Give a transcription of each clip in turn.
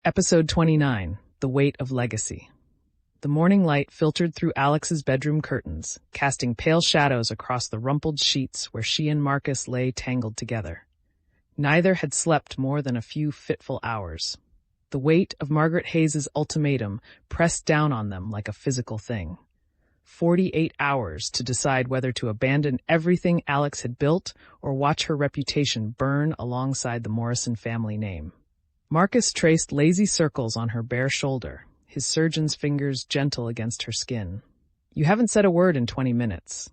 Episode 29, The Weight of Legacy. The morning light filtered through Alex's bedroom curtains, casting pale shadows across the rumpled sheets where she and Marcus lay tangled together. Neither had slept more than a few fitful hours. The weight of Margaret Hayes' ultimatum pressed down on them like a physical thing. 48 hours to decide whether to abandon everything Alex had built or watch her reputation burn alongside the Morrison family name. Marcus traced lazy circles on her bare shoulder, his surgeon's fingers gentle against her skin. "You haven't said a word in 20 minutes.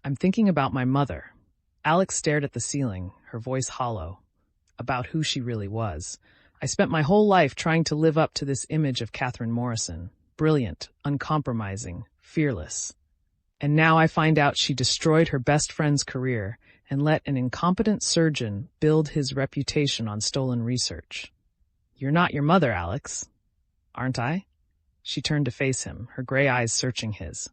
"I'm thinking about my mother." Alex stared at the ceiling, her voice hollow. "About who she really was. I spent my whole life trying to live up to this image of Catherine Morrison. Brilliant, uncompromising, fearless. And now I find out she destroyed her best friend's career and let an incompetent surgeon build his reputation on stolen research. You're not your mother, Alex." "Aren't I?" She turned to face him, her gray eyes searching his.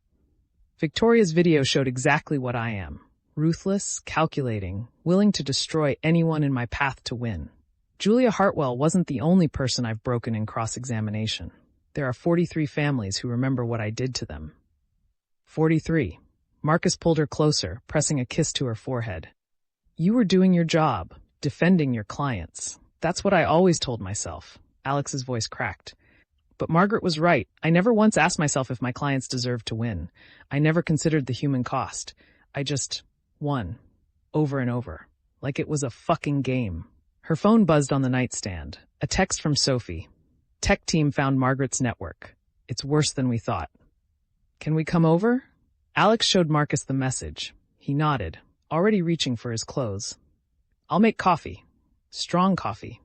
"Victoria's video showed exactly what I am. Ruthless, calculating, willing to destroy anyone in my path to win. Julia Hartwell wasn't the only person I've broken in cross-examination. There are 43 families who remember what I did to them." 43. Marcus pulled her closer, pressing a kiss to her forehead. "You were doing your job, defending your clients. That's what I always told myself." Alex's voice cracked. "But Margaret was right. I never once asked myself if my clients deserved to win. I never considered the human cost. I just won. Over and over. Like it was a fucking game." Her phone buzzed on the nightstand. A text from Sophie. "Tech team found Margaret's network. It's worse than we thought. Can we come over?" Alex showed Marcus the message. He nodded, already reaching for his clothes. "I'll make coffee. Strong coffee."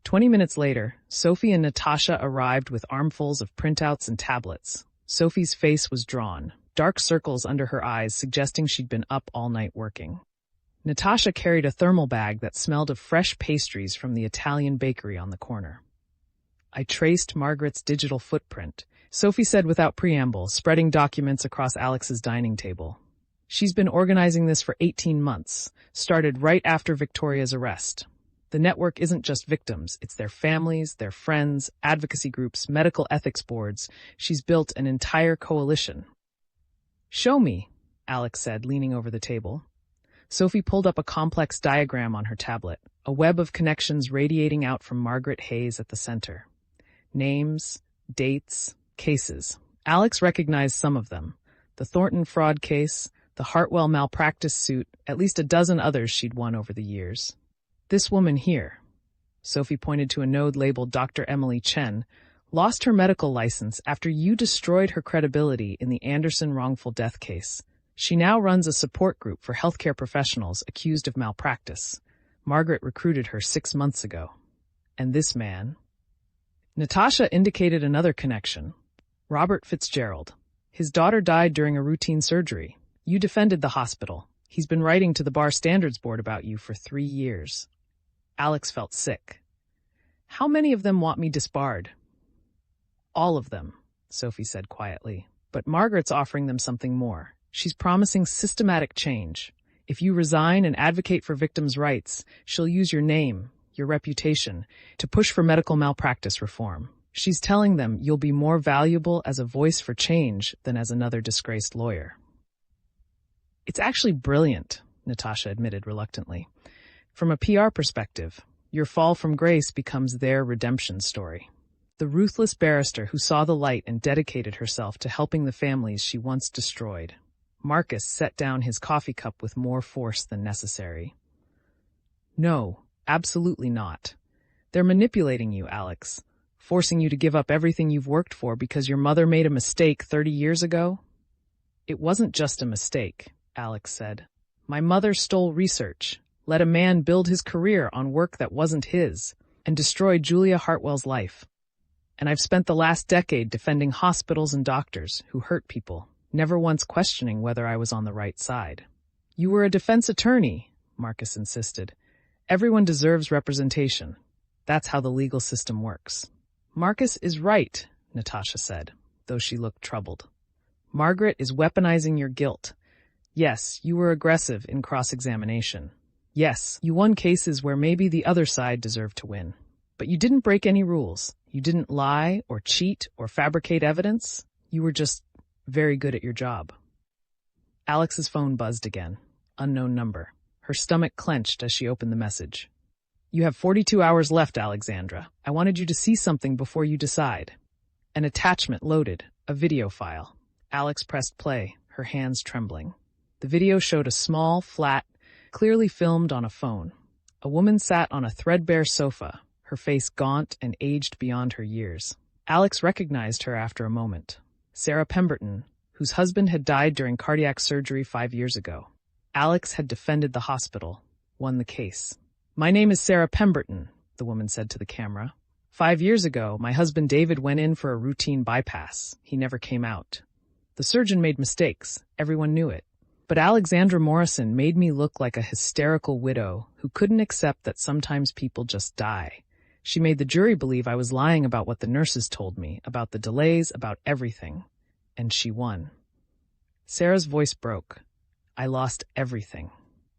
20 minutes later, Sophie and Natasha arrived with armfuls of printouts and tablets. Sophie's face was drawn, dark circles under her eyes suggesting she'd been up all night working. Natasha carried a thermal bag that smelled of fresh pastries from the Italian bakery on the corner. "I traced Margaret's digital footprint," Sophie said without preamble, spreading documents across Alex's dining table. "She's been organizing this for 18 months, started right after Victoria's arrest. The network isn't just victims, it's their families, their friends, advocacy groups, medical ethics boards. She's built an entire coalition." "Show me," Alex said, leaning over the table. Sophie pulled up a complex diagram on her tablet, a web of connections radiating out from Margaret Hayes at the center. Names, dates, cases. Alex recognized some of them. The Thornton fraud case, the Hartwell malpractice suit, at least a dozen others she'd won over the years. "This woman here," Sophie pointed to a node labeled Dr. Emily Chen, "lost her medical license after you destroyed her credibility in the Anderson wrongful death case. She now runs a support group for healthcare professionals accused of malpractice. Margaret recruited her 6 months ago. And this man..." Natasha indicated another connection. "Robert Fitzgerald. His daughter died during a routine surgery. You defended the hospital. He's been writing to the Bar Standards Board about you for 3 years." Alex felt sick. "How many of them want me disbarred?" "All of them," Sophie said quietly. "But Margaret's offering them something more. She's promising systematic change. If you resign and advocate for victims' rights, she'll use your name, your reputation, to push for medical malpractice reform. She's telling them you'll be more valuable as a voice for change than as another disgraced lawyer." "It's actually brilliant," Natasha admitted reluctantly. "From a PR perspective, your fall from grace becomes their redemption story. The ruthless barrister who saw the light and dedicated herself to helping the families she once destroyed." Marcus set down his coffee cup with more force than necessary. "No, absolutely not. They're manipulating you, Alex, forcing you to give up everything you've worked for because your mother made a mistake 30 years ago." "It wasn't just a mistake," Alex said. "My mother stole research, let a man build his career on work that wasn't his, and destroyed Julia Hartwell's life. And I've spent the last decade defending hospitals and doctors who hurt people, never once questioning whether I was on the right side." "You were a defense attorney," Marcus insisted. "Everyone deserves representation. That's how the legal system works." "Marcus is right," Natasha said, though she looked troubled. "Margaret is weaponizing your guilt. Yes, you were aggressive in cross-examination. Yes, you won cases where maybe the other side deserved to win. But you didn't break any rules. You didn't lie or cheat or fabricate evidence. You were just very good at your job. Alex's phone buzzed again. Unknown number. Her stomach clenched as she opened the message. You have 42 hours left, Alexandra. I wanted you to see something before you decide. An attachment loaded, a video file. Alex pressed play, her hands trembling. The video showed a small, flat, clearly filmed on a phone. A woman sat on a threadbare sofa, her face gaunt and aged beyond her years. Alex recognized her after a moment. Sarah Pemberton, whose husband had died during cardiac surgery 5 years ago. Alex had defended the hospital, won the case. My name is Sarah Pemberton, the woman said to the camera. 5 years ago, my husband David went in for a routine bypass. He never came out. The surgeon made mistakes. Everyone knew it. But Alexandra Morrison made me look like a hysterical widow who couldn't accept that sometimes people just die. She made the jury believe I was lying about what the nurses told me, about the delays, about everything. And she won. Sarah's voice broke. I lost everything.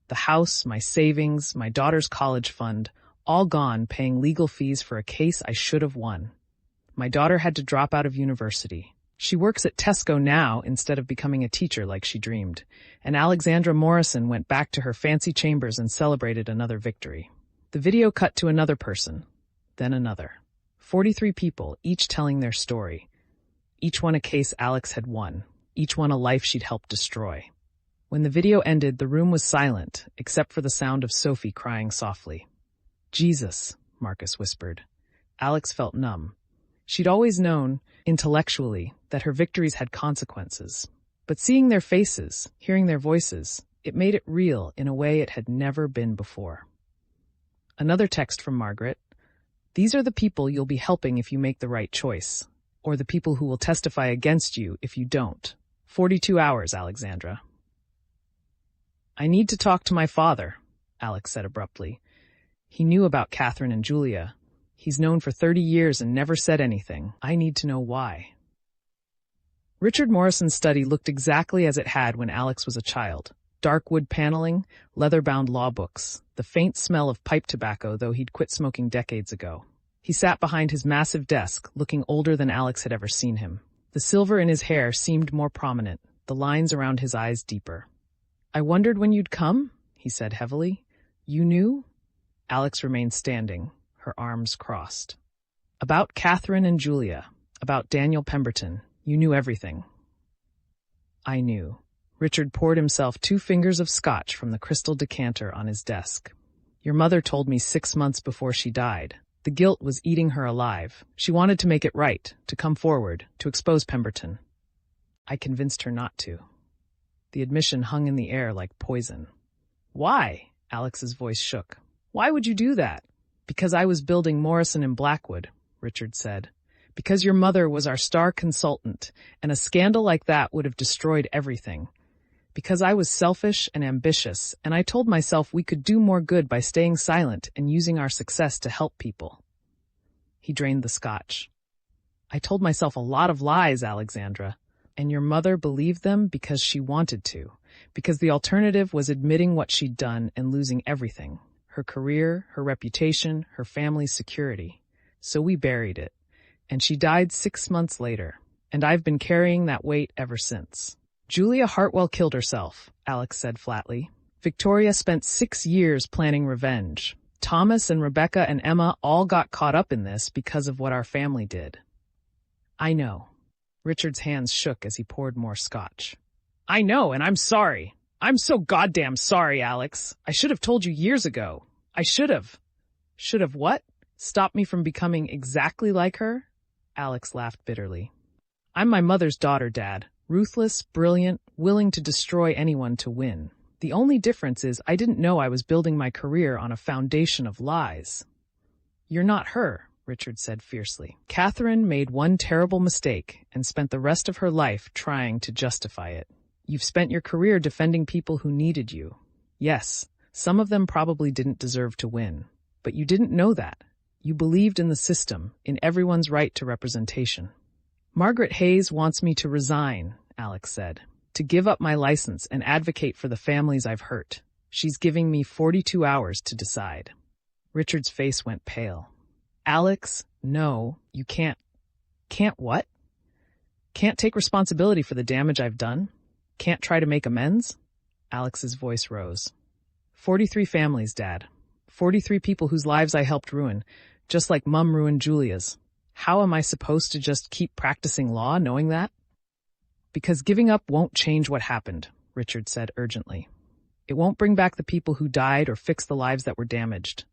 The house, my savings, my daughter's college fund, all gone paying legal fees for a case I should have won. My daughter had to drop out of university. She works at Tesco now instead of becoming a teacher like she dreamed. And Alexandra Morrison went back to her fancy chambers and celebrated another victory. The video cut to another person, then another. 43 people, each telling their story. Each one a case Alex had won. Each one a life she'd helped destroy. When the video ended, the room was silent, except for the sound of Sophie crying softly. Jesus, Marcus whispered. Alex felt numb. She'd always known, intellectually, that her victories had consequences. But seeing their faces, hearing their voices, it made it real in a way it had never been before. Another text from Margaret. These are the people you'll be helping if you make the right choice, or the people who will testify against you if you don't. 42 hours, Alexandra. I need to talk to my father, Alex said abruptly. He knew about Catherine and Julia. He's known for 30 years and never said anything. I need to know why. Richard Morrison's study looked exactly as it had when Alex was a child. Dark wood paneling, leather-bound law books, the faint smell of pipe tobacco, though he'd quit smoking decades ago. He sat behind his massive desk, looking older than Alex had ever seen him. The silver in his hair seemed more prominent, the lines around his eyes deeper. I wondered when you'd come, he said heavily. You knew? Alex remained standing, her arms crossed. About Catherine and Julia, about Daniel Pemberton, you knew everything. I knew. Richard poured himself 2 fingers of scotch from the crystal decanter on his desk. Your mother told me 6 months before she died. The guilt was eating her alive. She wanted to make it right, to come forward, to expose Pemberton. I convinced her not to. The admission hung in the air like poison. Why? Alex's voice shook. Why would you do that? Because I was building Morrison in Blackwood, Richard said. Because your mother was our star consultant, and a scandal like that would have destroyed everything. Because I was selfish and ambitious, and I told myself we could do more good by staying silent and using our success to help people. He drained the scotch. I told myself a lot of lies, Alexandra. And your mother believed them because she wanted to, because the alternative was admitting what she'd done and losing everything, her career, her reputation, her family's security. So we buried it, and she died 6 months later, and I've been carrying that weight ever since. Julia Hartwell killed herself, Alex said flatly. Victoria spent 6 years planning revenge. Thomas and Rebecca and Emma all got caught up in this because of what our family did. I know. Richard's hands shook as he poured more scotch. I know, and I'm sorry. I'm so goddamn sorry, Alex. I should have told you years ago. I should have. Should have what? Stop me from becoming exactly like her? Alex laughed bitterly. I'm my mother's daughter, Dad. Ruthless, brilliant, willing to destroy anyone to win. The only difference is I didn't know I was building my career on a foundation of lies. You're not her, Richard said fiercely. Catherine made one terrible mistake and spent the rest of her life trying to justify it. You've spent your career defending people who needed you. Yes, some of them probably didn't deserve to win, but you didn't know that. You believed in the system, in everyone's right to representation. Margaret Hayes wants me to resign, Alex said, to give up my license and advocate for the families I've hurt. She's giving me 42 hours to decide. Richard's face went pale. Alex, no, you can't. Can't what? Can't take responsibility for the damage I've done? Can't try to make amends? Alex's voice rose. 43 families, Dad. 43 people whose lives I helped ruin, just like Mum ruined Julia's. How am I supposed to just keep practicing law knowing that? Because giving up won't change what happened, Richard said urgently. It won't bring back the people who died or fix the lives that were damaged.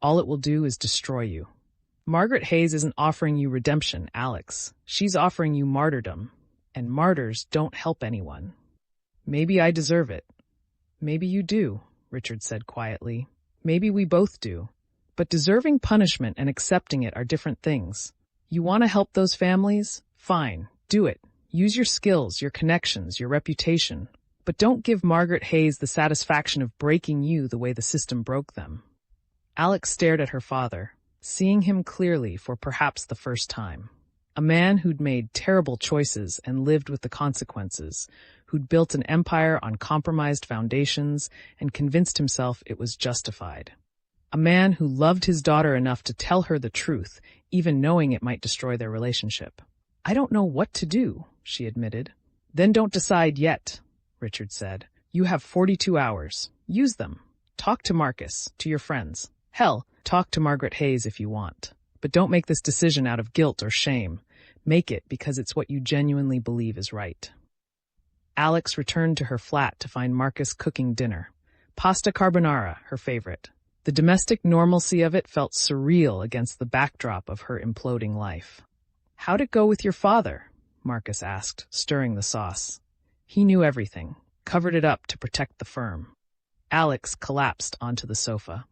All it will do is destroy you. Margaret Hayes isn't offering you redemption, Alex. She's offering you martyrdom. And martyrs don't help anyone. Maybe I deserve it. Maybe you do, Richard said quietly. Maybe we both do. But deserving punishment and accepting it are different things. You want to help those families? Fine, do it. Use your skills, your connections, your reputation. But don't give Margaret Hayes the satisfaction of breaking you the way the system broke them. Alex stared at her father, seeing him clearly for perhaps the first time. A man who'd made terrible choices and lived with the consequences, who'd built an empire on compromised foundations and convinced himself it was justified. A man who loved his daughter enough to tell her the truth, even knowing it might destroy their relationship. I don't know what to do, she admitted. Then don't decide yet, Richard said. You have 42 hours. Use them. Talk to Marcus, to your friends. Hell, talk to Margaret Hayes if you want. But don't make this decision out of guilt or shame. Make it because it's what you genuinely believe is right. Alex returned to her flat to find Marcus cooking dinner. Pasta carbonara, her favorite. The domestic normalcy of it felt surreal against the backdrop of her imploding life. How'd it go with your father? Marcus asked, stirring the sauce. He knew everything, covered it up to protect the firm. Alex collapsed onto the sofa.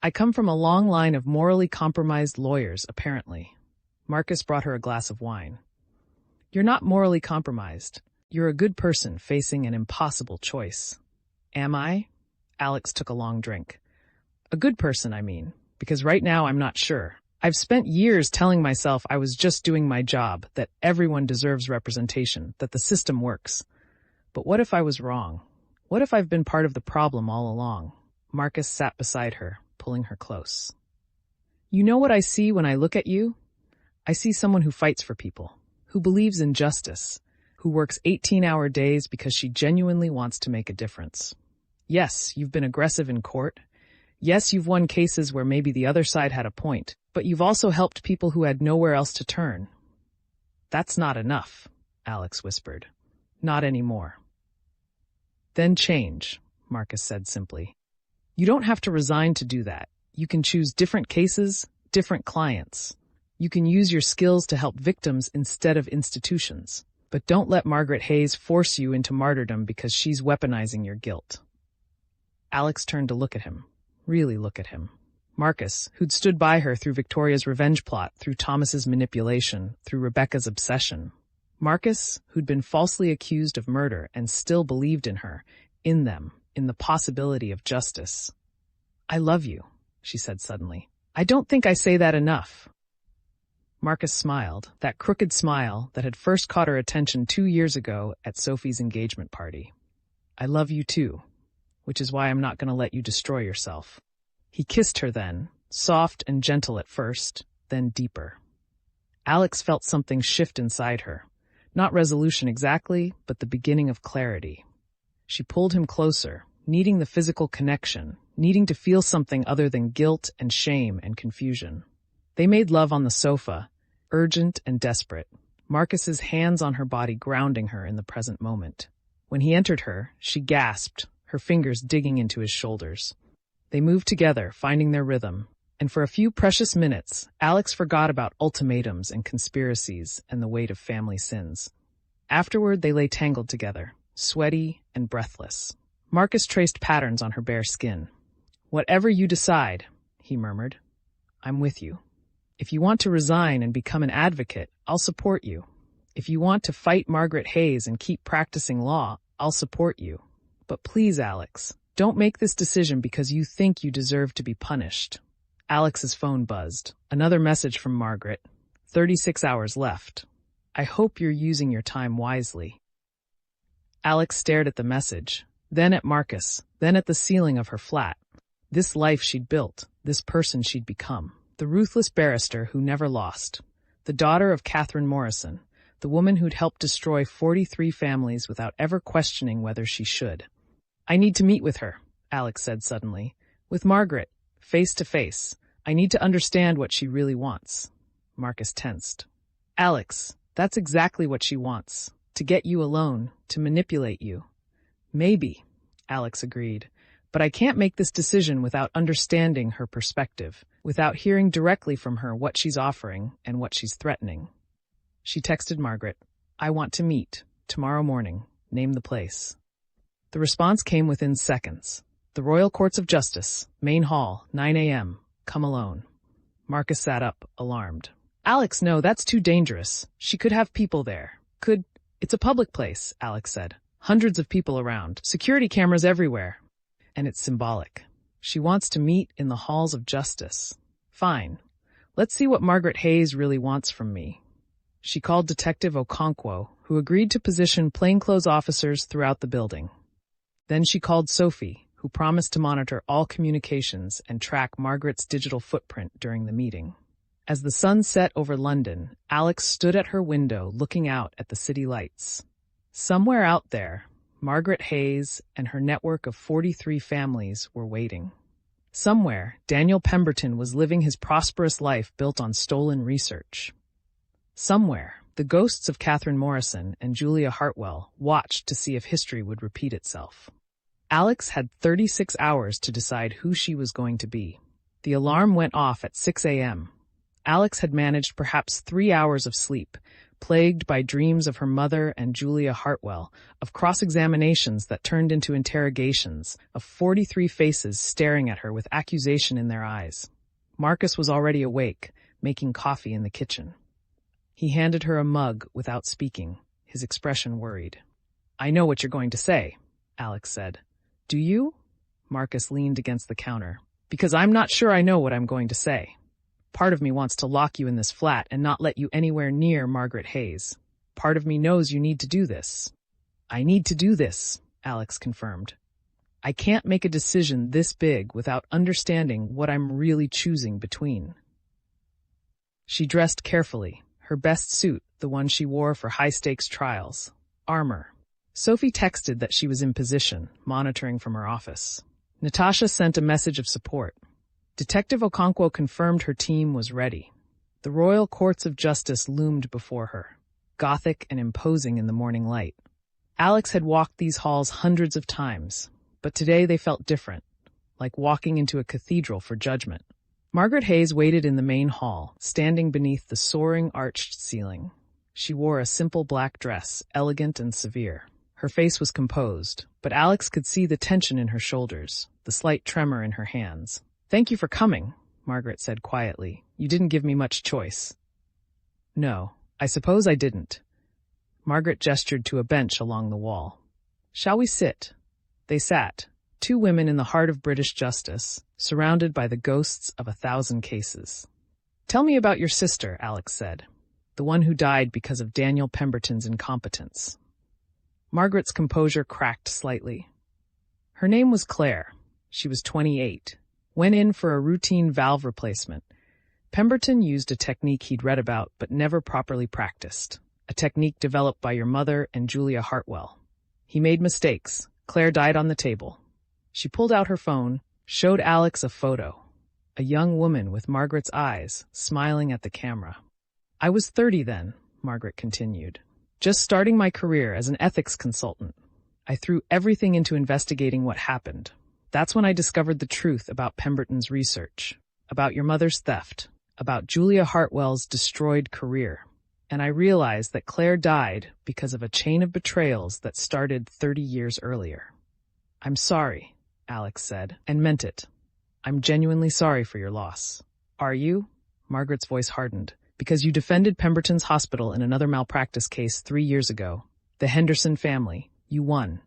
I come from a long line of morally compromised lawyers, apparently. Marcus brought her a glass of wine. You're not morally compromised. You're a good person facing an impossible choice. Am I? Alex took a long drink. A good person, I mean, because right now I'm not sure. I've spent years telling myself I was just doing my job, that everyone deserves representation, that the system works. But what if I was wrong? What if I've been part of the problem all along? Marcus sat beside her, pulling her close. You know what I see when I look at you? I see someone who fights for people, who believes in justice, who works 18-hour days because she genuinely wants to make a difference. Yes, you've been aggressive in court. Yes, you've won cases where maybe the other side had a point, but you've also helped people who had nowhere else to turn. That's not enough, Alex whispered. Not anymore. Then change, Marcus said simply. You don't have to resign to do that. You can choose different cases, different clients. You can use your skills to help victims instead of institutions. But don't let Margaret Hayes force you into martyrdom because she's weaponizing your guilt. Alex turned to look at him. Really look at him. Marcus, who'd stood by her through Victoria's revenge plot, through Thomas's manipulation, through Rebecca's obsession. Marcus, who'd been falsely accused of murder and still believed in her, in them, in the possibility of justice. I love you, she said suddenly. I don't think I say that enough. Marcus smiled, that crooked smile that had first caught her attention 2 years ago at Sophie's engagement party. I love you too, which is why I'm not going to let you destroy yourself. He kissed her then, soft and gentle at first, then deeper. Alex felt something shift inside her. Not resolution exactly, but the beginning of clarity. She pulled him closer, needing the physical connection, needing to feel something other than guilt and shame and confusion. They made love on the sofa, urgent and desperate, Marcus's hands on her body grounding her in the present moment. When he entered her, she gasped, her fingers digging into his shoulders. They moved together, finding their rhythm, and for a few precious minutes, Alex forgot about ultimatums and conspiracies and the weight of family sins. Afterward, they lay tangled together, sweaty and breathless. Marcus traced patterns on her bare skin. Whatever you decide, he murmured, I'm with you. If you want to resign and become an advocate, I'll support you. If you want to fight Margaret Hayes and keep practicing law, I'll support you. But please, Alex, don't make this decision because you think you deserve to be punished. Alex's phone buzzed. Another message from Margaret. 36 hours left. I hope you're using your time wisely. Alex stared at the message, then at Marcus, then at the ceiling of her flat. This life she'd built, this person she'd become. The ruthless barrister who never lost. The daughter of Catherine Morrison, the woman who'd helped destroy 43 families without ever questioning whether she should. I need to meet with her, Alex said suddenly. With Margaret, face to face. I need to understand what she really wants. Marcus tensed. Alex, that's exactly what she wants. To get you alone, to manipulate you. Maybe, Alex agreed. But I can't make this decision without understanding her perspective, without hearing directly from her what she's offering and what she's threatening. She texted Margaret, I want to meet, tomorrow morning, name the place. The response came within seconds. The Royal Courts of Justice, Main Hall, 9 a.m., come alone. Marcus sat up, alarmed. Alex, no, that's too dangerous. She could have people there. It's a public place, Alex said. Hundreds of people around, security cameras everywhere. And it's symbolic. She wants to meet in the halls of justice. Fine. Let's see what Margaret Hayes really wants from me. She called Detective Okonkwo, who agreed to position plainclothes officers throughout the building. Then she called Sophie, who promised to monitor all communications and track Margaret's digital footprint during the meeting. As the sun set over London, Alex stood at her window looking out at the city lights. Somewhere out there, Margaret Hayes and her network of 43 families were waiting. Somewhere, Daniel Pemberton was living his prosperous life built on stolen research. Somewhere, the ghosts of Catherine Morrison and Julia Hartwell watched to see if history would repeat itself. Alex had 36 hours to decide who she was going to be. The alarm went off at 6 a.m. Alex had managed perhaps 3 hours of sleep, plagued by dreams of her mother and Julia Hartwell, of cross-examinations that turned into interrogations, of 43 faces staring at her with accusation in their eyes. Marcus was already awake, making coffee in the kitchen. He handed her a mug without speaking, his expression worried. I know what you're going to say, Alex said. Do you? Marcus leaned against the counter. Because I'm not sure I know what I'm going to say. Part of me wants to lock you in this flat and not let you anywhere near Margaret Hayes. Part of me knows you need to do this. I need to do this, Alex confirmed. I can't make a decision this big without understanding what I'm really choosing between. She dressed carefully, her best suit, the one she wore for high-stakes trials. Armor. Sophie texted that she was in position, monitoring from her office. Natasha sent a message of support. Detective Okonkwo confirmed her team was ready. The Royal Courts of Justice loomed before her, gothic and imposing in the morning light. Alex had walked these halls hundreds of times, but today they felt different, like walking into a cathedral for judgment. Margaret Hayes waited in the main hall, standing beneath the soaring arched ceiling. She wore a simple black dress, elegant and severe. Her face was composed, but Alex could see the tension in her shoulders, the slight tremor in her hands. Thank you for coming, Margaret said quietly. You didn't give me much choice. No, I suppose I didn't. Margaret gestured to a bench along the wall. Shall we sit? They sat, 2 women in the heart of British justice, surrounded by the ghosts of 1,000 cases. Tell me about your sister, Alex said, the one who died because of Daniel Pemberton's incompetence. Margaret's composure cracked slightly. Her name was Claire. She was 28. Went in for a routine valve replacement. Pemberton used a technique he'd read about but never properly practiced, a technique developed by your mother and Julia Hartwell. He made mistakes. Claire died on the table. She pulled out her phone, showed Alex a photo. A young woman with Margaret's eyes, smiling at the camera. I was 30 then, Margaret continued. Just starting my career as an ethics consultant. I threw everything into investigating what happened. That's when I discovered the truth about Pemberton's research, about your mother's theft, about Julia Hartwell's destroyed career. And I realized that Claire died because of a chain of betrayals that started 30 years earlier. I'm sorry, Alex said, and meant it. I'm genuinely sorry for your loss. Are you? Margaret's voice hardened. Because you defended Pemberton's hospital in another malpractice case 3 years ago. The Henderson family. You won.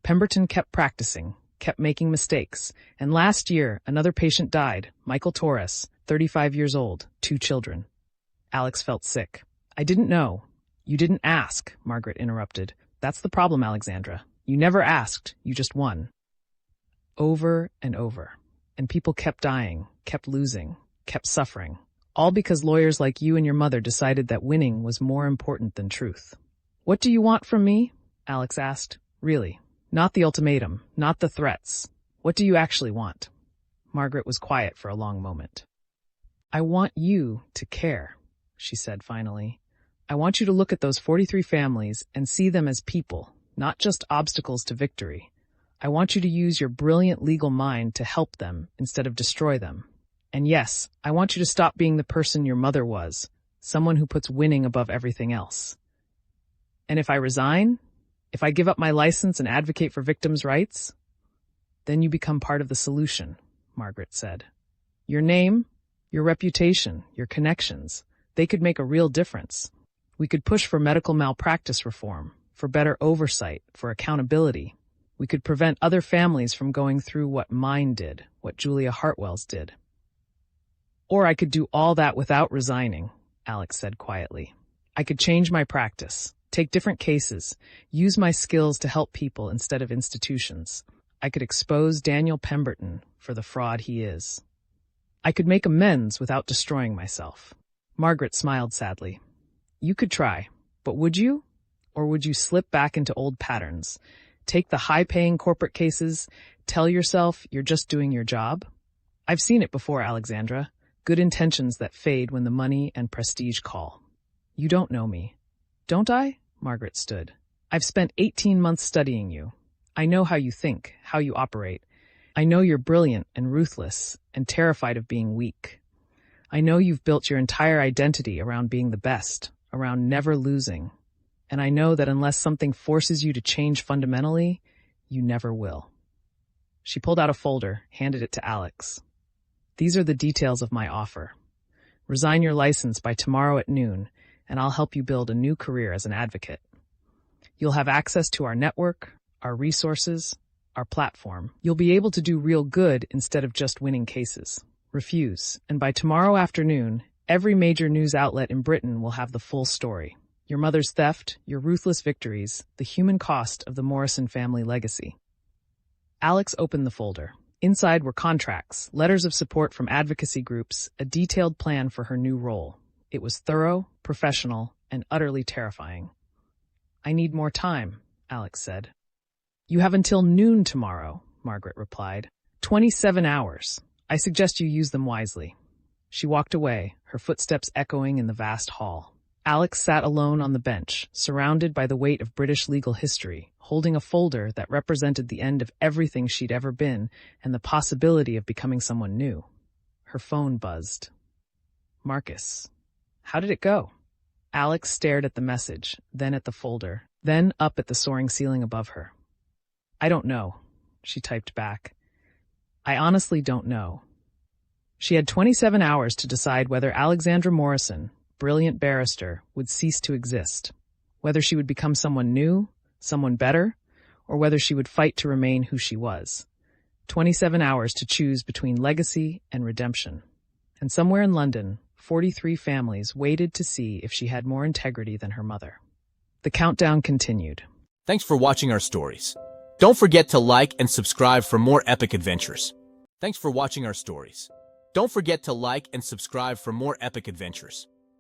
Pemberton kept practicing, kept making mistakes, and last year another patient died, Michael Torres, 35 years old, 2 children. Alex felt sick. I didn't know. You didn't ask, Margaret interrupted. That's the problem, Alexandra. You never asked, you just won. Over and over. And people kept dying, kept losing. kept suffering. All because lawyers like you and your mother decided that winning was more important than truth. What do you want from me? Alex asked. Really. Not the ultimatum, not the threats. What do you actually want? Margaret was quiet for a long moment. I want you to care, she said finally. I want you to look at those 43 families and see them as people, not just obstacles to victory. I want you to use your brilliant legal mind to help them instead of destroy them. And yes, I want you to stop being the person your mother was, someone who puts winning above everything else. And if I resign, if I give up my license and advocate for victims' rights, then you become part of the solution, Margaret said. Your name, your reputation, your connections, they could make a real difference. We could push for medical malpractice reform, for better oversight, for accountability. We could prevent other families from going through what mine did, what Julia Hartwell's did. Or I could do all that without resigning, Alex said quietly. I could change my practice, take different cases, use my skills to help people instead of institutions. I could expose Daniel Pemberton for the fraud he is. I could make amends without destroying myself. Margaret smiled sadly. You could try, but would you? Or would you slip back into old patterns? Take the high-paying corporate cases, tell yourself you're just doing your job? I've seen it before, Alexandra. Good intentions that fade when the money and prestige call. You don't know me. Don't I? Margaret stood. I've spent 18 months studying you. I know how you think, how you operate. I know you're brilliant and ruthless and terrified of being weak. I know you've built your entire identity around being the best, around never losing. And I know that unless something forces you to change fundamentally, you never will. She pulled out a folder, handed it to Alex. These are the details of my offer. Resign your license by tomorrow at noon, and I'll help you build a new career as an advocate. You'll have access to our network, our resources, our platform. You'll be able to do real good instead of just winning cases. Refuse, and by tomorrow afternoon, every major news outlet in Britain will have the full story. Your mother's theft, your ruthless victories, the human cost of the Morrison family legacy. Alex opened the folder. Inside were contracts, letters of support from advocacy groups, a detailed plan for her new role. It was thorough, professional, and utterly terrifying. I need more time, Alex said. You have until noon tomorrow, Margaret replied. 27 hours. I suggest you use them wisely. She walked away, her footsteps echoing in the vast hall. Alex sat alone on the bench, surrounded by the weight of British legal history, holding a folder that represented the end of everything she'd ever been and the possibility of becoming someone new. Her phone buzzed. Marcus. How did it go? Alex stared at the message, then at the folder, then up at the soaring ceiling above her. I don't know, she typed back. I honestly don't know. She had 27 hours to decide whether Alexandra Morrison, brilliant barrister, would cease to exist, whether she would become someone new, someone better, or whether she would fight to remain who she was. 27 hours to choose between legacy and redemption. And somewhere in London, 43 families waited to see if she had more integrity than her mother. The countdown continued. Thanks for watching our stories. Don't forget to like and subscribe for more epic adventures. Thanks for watching our stories. Don't forget to like and subscribe for more epic adventures.